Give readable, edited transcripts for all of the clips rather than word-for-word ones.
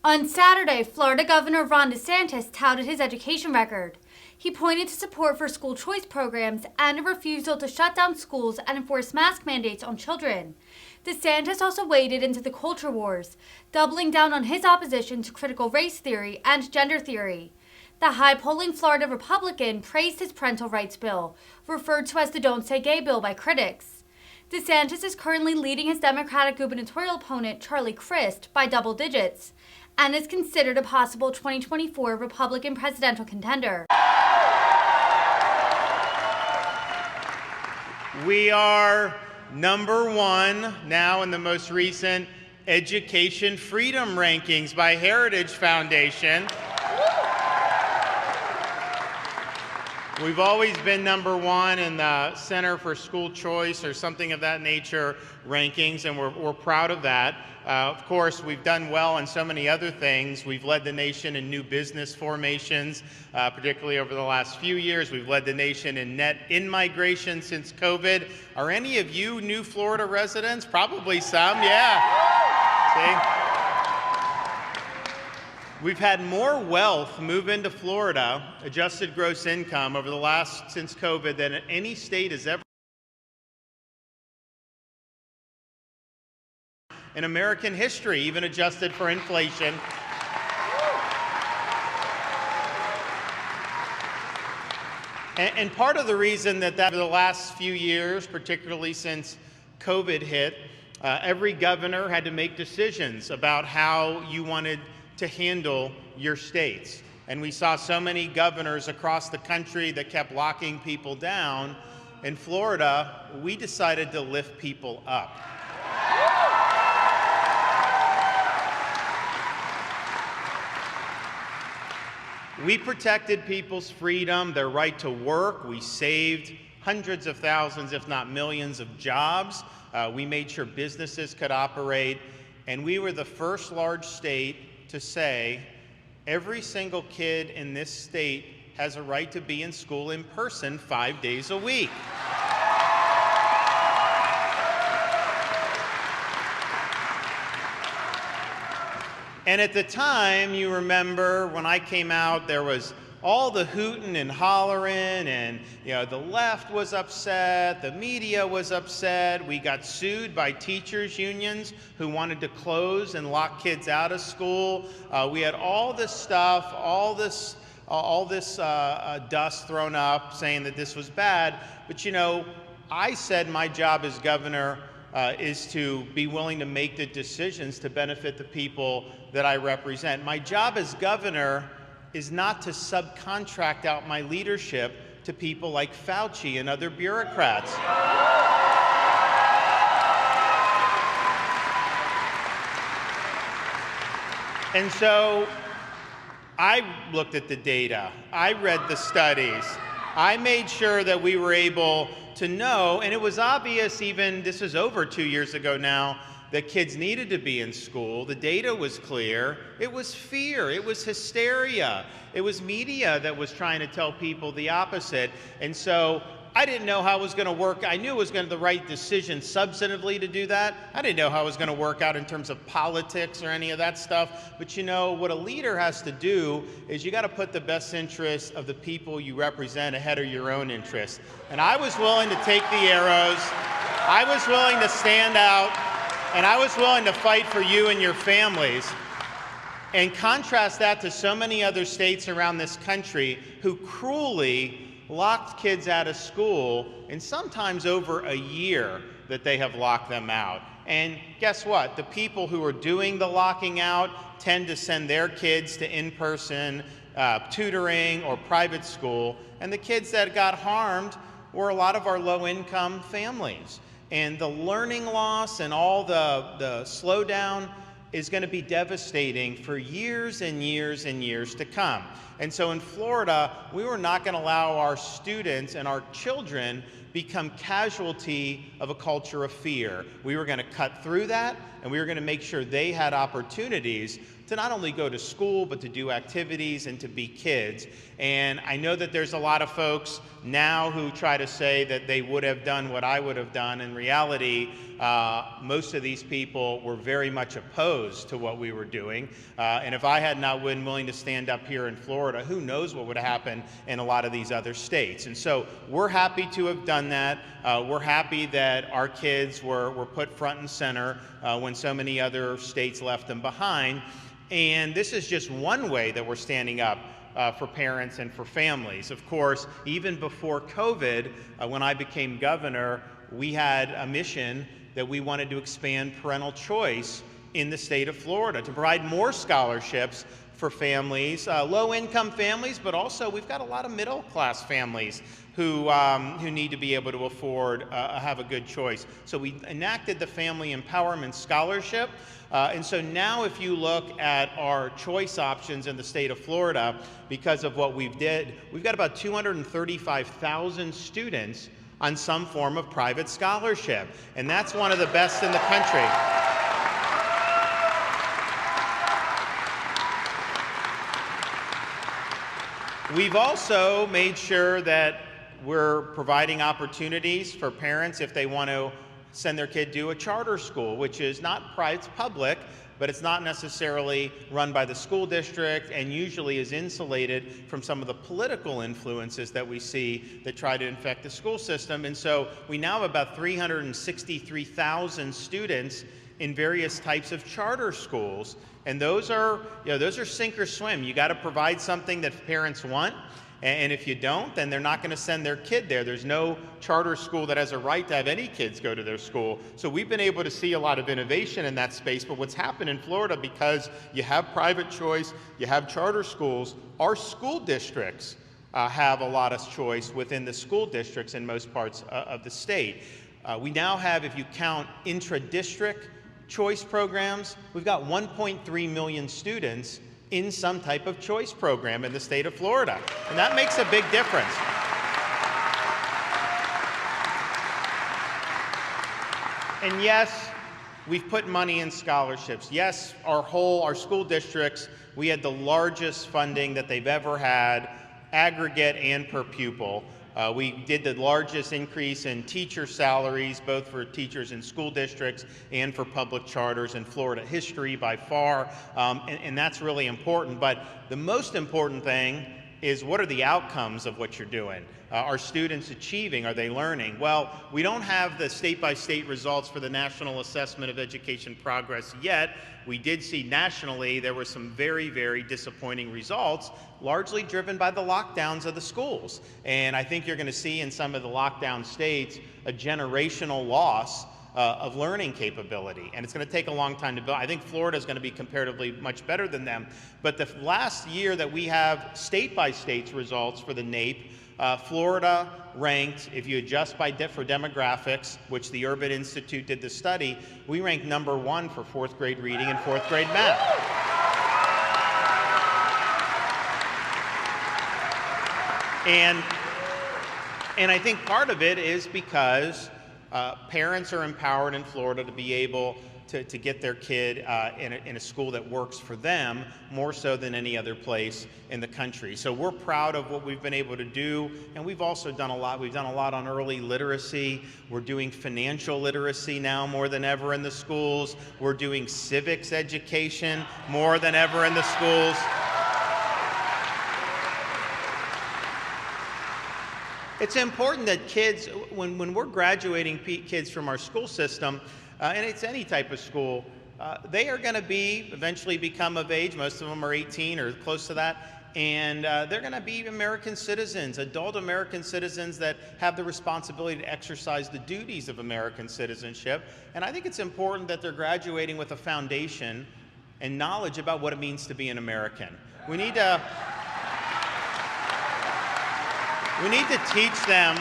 On Saturday, Florida Governor Ron DeSantis touted his education record. He pointed to support for school choice programs and a refusal to shut down schools and enforce mask mandates on children. DeSantis also waded into the culture wars, doubling down on his opposition to critical race theory and gender theory. The high-polling Florida Republican praised his parental rights bill, referred to as the Don't Say Gay bill by critics. DeSantis is currently leading his Democratic gubernatorial opponent, Charlie Crist, by double digits, and is considered a possible 2024 Republican presidential contender. We are #1 now in the most recent Education Freedom Rankings by Heritage Foundation. We've always been #1 in the Center for School Choice or something of that nature rankings, and we're proud of that. Of course, we've done well in so many other things. We've led the nation in new business formations, particularly over the last few years. We've led the nation in net in-migration since COVID. Are any of you new Florida residents? Probably some, yeah. See? We've had more wealth move into Florida, adjusted gross income, over the last, since COVID, than any state has ever in American history, even adjusted for inflation. And part of the reason that over the last few years, particularly since COVID hit, every governor had to make decisions about how you wanted to handle your states. And we saw so many governors across the country that kept locking people down. In Florida, we decided to lift people up. We protected people's freedom, their right to work. We saved hundreds of thousands, if not millions, of jobs. We made sure businesses could operate. And we were the first large state to say every single kid in this state has a right to be in school in person 5 days a week. And at the time, you remember when I came out, there was all the hooting and hollering, and the left was upset, the media was upset. We got sued by teachers' unions who wanted to close and lock kids out of school. We had all this stuff, all this dust thrown up saying that this was bad. But I said my job as governor is to be willing to make the decisions to benefit the people that I represent. My job as governor is not to subcontract out my leadership to people like Fauci and other bureaucrats. And so I looked at the data, I read the studies, I made sure that we were able to know, and it was obvious even, this is over 2 years ago now, that kids needed to be in school. The data was clear. It was fear. It was hysteria. It was media that was trying to tell people the opposite. And so I didn't know how it was going to work. I knew it was going to be the right decision substantively to do that. I didn't know how it was going to work out in terms of politics or any of that stuff. But what a leader has to do is you got to put the best interests of the people you represent ahead of your own interests. And I was willing to take the arrows. I was willing to stand out. And I was willing to fight for you and your families. And contrast that to so many other states around this country who cruelly locked kids out of school, and sometimes over a year that they have locked them out. And guess what? The people who are doing the locking out tend to send their kids to in-person tutoring or private school. And the kids that got harmed were a lot of our low-income families. And the learning loss and all the slowdown is going to be devastating for years and years and years to come. And so in Florida, we were not going to allow our students and our children become casualty of a culture of fear. We were going to cut through that, and we were going to make sure they had opportunities to not only go to school, but to do activities and to be kids. And I know that there's a lot of folks now who try to say that they would have done what I would have done. In reality, most of these people were very much opposed to what we were doing. And if I had not been willing to stand up here in Florida, who knows what would have happened in a lot of these other states. And so we're happy to have done that. We're happy that our kids were put front and center when so many other states left them behind. And this is just one way that we're standing up for parents and for families. Of course, even before COVID, when I became governor, we had a mission that we wanted to expand parental choice in the state of Florida to provide more scholarships for families, low-income families, but also we've got a lot of middle-class families who need to be able to afford have a good choice. So we enacted the Family Empowerment Scholarship. And so now if you look at our choice options in the state of Florida, because of what we've got about 235,000 students on some form of private scholarship. And that's one of the best in the country. We've also made sure that we're providing opportunities for parents if they want to send their kid to a charter school, which is not private, it's public, but it's not necessarily run by the school district and usually is insulated from some of the political influences that we see that try to infect the school system. And so we now have about 363,000 students in various types of charter schools. And those are sink or swim. You got to provide something that parents want. And if you don't, then they're not going to send their kid there. There's no charter school that has a right to have any kids go to their school. So we've been able to see a lot of innovation in that space. But what's happened in Florida, because you have private choice, you have charter schools, our school districts have a lot of choice within the school districts in most parts of the state. We now have, if you count intra-district choice programs, we've got 1.3 million students in some type of choice program in the state of Florida. And that makes a big difference. And yes, we've put money in scholarships. Yes, our school districts, we had the largest funding that they've ever had, aggregate and per pupil. We did the largest increase in teacher salaries, both for teachers in school districts and for public charters in Florida history by far, and that's really important. But the most important thing is, what are the outcomes of what you're doing? Are students achieving? Are they learning? Well, we don't have the state-by-state results for the National Assessment of Education Progress yet. We did see nationally there were some very, very disappointing results, largely driven by the lockdowns of the schools. And I think you're going to see in some of the lockdown states a generational loss of learning capability. And it's going to take a long time to build. I think Florida is going to be comparatively much better than them. But the last year that we have state-by-state results for the NAEP, Florida ranked, if you adjust for demographics, which the Urban Institute did the study, we ranked #1 for 4th grade reading and 4th grade math. And I think part of it is because parents are empowered in Florida to be able to get their kid in a school that works for them more so than any other place in the country. So we're proud of what we've been able to do, and we've also done a lot. We've done a lot on early literacy. We're doing financial literacy now more than ever in the schools. We're doing civics education more than ever in the schools. It's important that kids, when we're graduating kids from our school system, and it's any type of school, they are going to eventually become of age. Most of them are 18 or close to that. And they're going to be American citizens, adult American citizens that have the responsibility to exercise the duties of American citizenship. And I think it's important that they're graduating with a foundation and knowledge about what it means to be an American. We need to teach them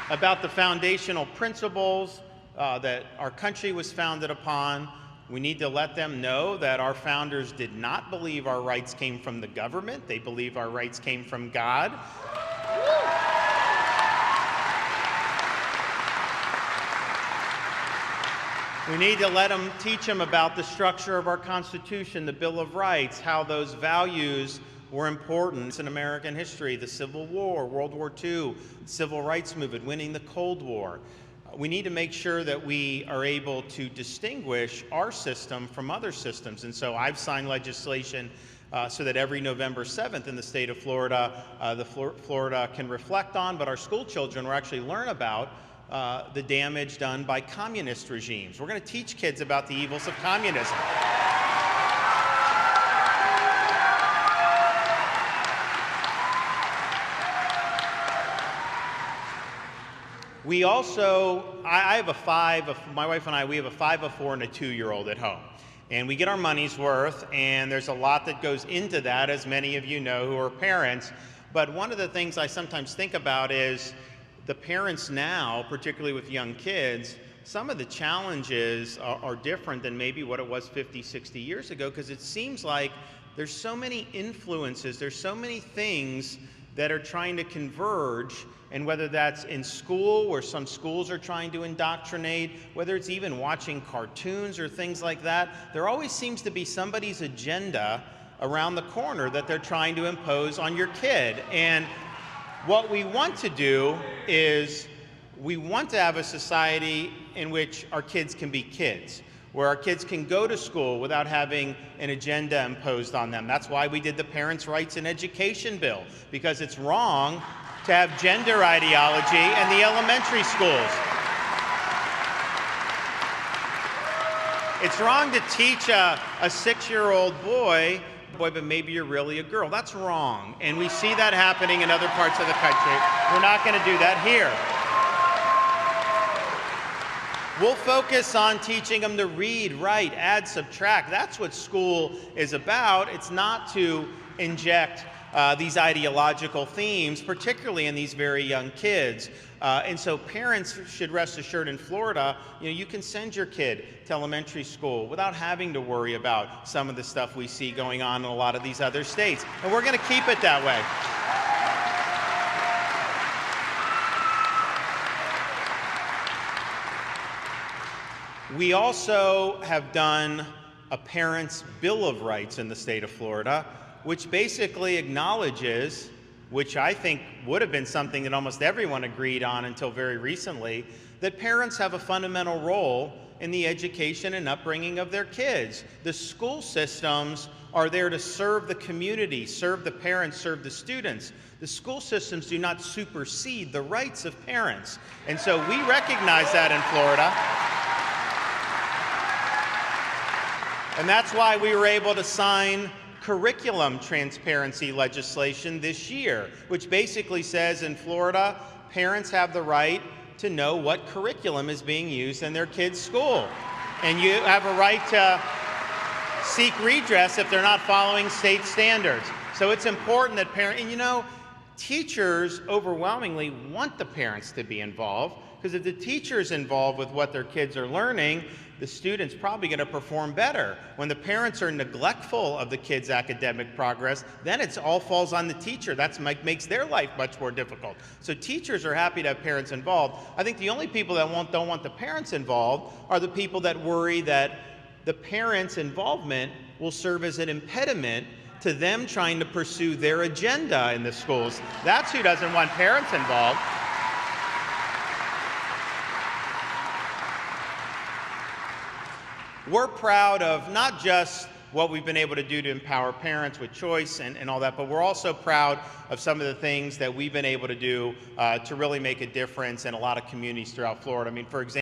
about the foundational principles that our country was founded upon. We need to let them know that our founders did not believe our rights came from the government. They believe our rights came from God. We need to teach them about the structure of our Constitution, the Bill of Rights, how those values were important in American history, the Civil War, World War II, the Civil Rights Movement, winning the Cold War. We need to make sure that we are able to distinguish our system from other systems. And so I've signed legislation so that every November 7th in the state of Florida, Florida can reflect on, but our school children will actually learn about the damage done by communist regimes. We're going to teach kids about the evils of communism. We also, I have my wife and I, we have a 5, a 4, and a 2-year-old at home. And we get our money's worth, and there's a lot that goes into that, as many of you know who are parents. But one of the things I sometimes think about is the parents now, particularly with young kids, some of the challenges are different than maybe what it was 50, 60 years ago, because it seems like there's so many influences, there's so many things that are trying to converge, and whether that's in school, where some schools are trying to indoctrinate, whether it's even watching cartoons or things like that, there always seems to be somebody's agenda around the corner that they're trying to impose on your kid. And what we want to do is we want to have a society in which our kids can be kids, where our kids can go to school without having an agenda imposed on them. That's why we did the Parents' Rights in Education bill, because it's wrong to have gender ideology in the elementary schools. It's wrong to teach a 6-year-old boy, but maybe you're really a girl. That's wrong. And we see that happening in other parts of the country. We're not going to do that here. We'll focus on teaching them to read, write, add, subtract. That's what school is about. It's not to inject these ideological themes, particularly in these very young kids. And so parents should rest assured in Florida, you can send your kid to elementary school without having to worry about some of the stuff we see going on in a lot of these other states. And we're going to keep it that way. We also have done a Parents' Bill of Rights in the state of Florida, which basically acknowledges, which I think would have been something that almost everyone agreed on until very recently, that parents have a fundamental role in the education and upbringing of their kids. The school systems are there to serve the community, serve the parents, serve the students. The school systems do not supersede the rights of parents. And so we recognize that in Florida. And that's why we were able to sign curriculum transparency legislation this year, which basically says in Florida, parents have the right to know what curriculum is being used in their kids' school. And you have a right to seek redress if they're not following state standards. So it's important that parents, and teachers overwhelmingly want the parents to be involved, because if the teacher's involved with what their kids are learning, the student's probably going to perform better. When the parents are neglectful of the kids' academic progress, then it all falls on the teacher. That makes their life much more difficult. So teachers are happy to have parents involved. I think the only people that don't want the parents involved are the people that worry that the parents' involvement will serve as an impediment to them trying to pursue their agenda in the schools. That's who doesn't want parents involved. We're proud of not just what we've been able to do to empower parents with choice and all that, but we're also proud of some of the things that we've been able to do to really make a difference in a lot of communities throughout Florida. I mean, for example,